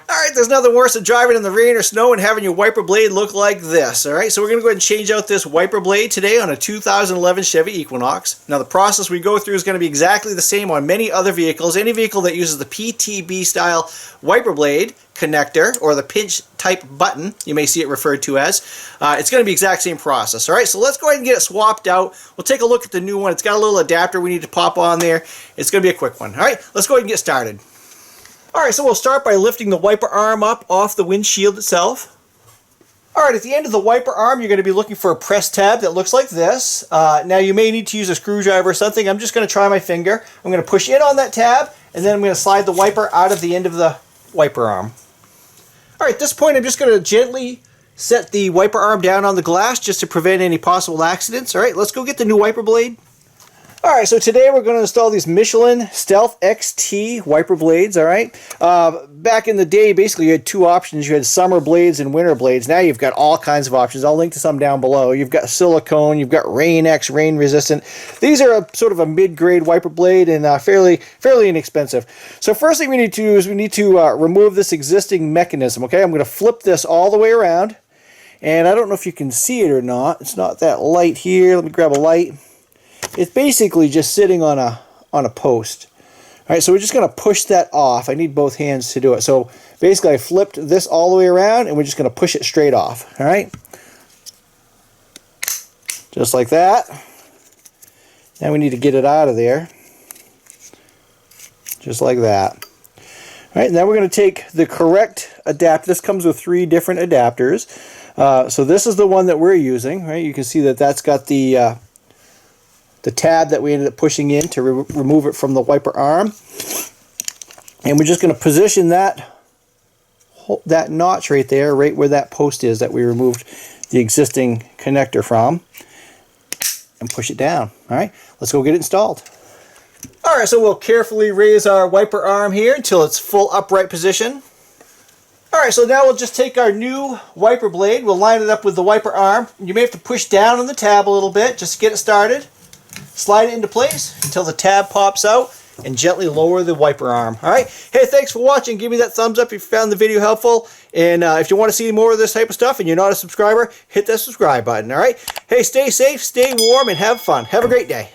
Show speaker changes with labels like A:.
A: Alright, there's nothing worse than driving in the rain or snow and having your wiper blade look like this. Alright, so we're going to go ahead and change out this wiper blade today on a 2011 Chevy Equinox. Now the process we go through is going to be exactly the same on many other vehicles. Any vehicle that uses the PTB style wiper blade connector or the pinch type button, you may see it referred to as, it's going to be the exact same process. Alright, so let's go ahead and get it swapped out. We'll take a look at the new one. It's got a little adapter we need to pop on there. It's going to be a quick one. Alright, let's go ahead and get started. Alright, so we'll start by lifting the wiper arm up off the windshield itself. Alright, at the end of the wiper arm, you're going to be looking for a press tab that looks like this. Now you may need to use a screwdriver or something. I'm just going to try my finger. I'm going to push in on that tab, and then I'm going to slide the wiper out of the end of the wiper arm. Alright, at this point I'm just going to gently set the wiper arm down on the glass just to prevent any possible accidents. Alright, let's go get the new wiper blade. Alright, so today we're going to install these Michelin Stealth XT Wiper blades, alright? Back in the day, basically you had two options. You had summer blades and winter blades. Now you've got all kinds of options. I'll link to some down below. You've got silicone, you've got Rain-X, rain resistant. These are sort of a mid-grade wiper blade and fairly inexpensive. So first thing we need to do is we need to remove this existing mechanism, okay? I'm going to flip this all the way around. And I don't know if you can see it or not. It's not that light here. Let me grab a light. It's basically just sitting on a post. Alright, so we're just going to push that off. I need both hands to do it. So basically I flipped this all the way around and we're just going to push it straight off. Alright? Just like that. Now we need to get it out of there. Just like that. Alright, now we're going to take the correct adapter. This comes with 3 different adapters. So this is the one that we're using. Right? You can see that that's got the tab that we ended up pushing in to remove it from the wiper arm. And we're just going to position that notch right there, right where that post is that we removed the existing connector from, and push it down. Alright, let's go get it installed. Alright, so we'll carefully raise our wiper arm here until it's full upright position. Alright, so now we'll just take our new wiper blade, we'll line it up with the wiper arm. You may have to push down on the tab a little bit just to get it started. Slide it into place until the tab pops out and gently lower the wiper arm. Alright, hey, thanks for watching. Give me that thumbs up if you found the video helpful. And if you want to see more of this type of stuff and you're not a subscriber, hit that subscribe button. Alright, hey, stay safe, stay warm, and have fun. Have a great day.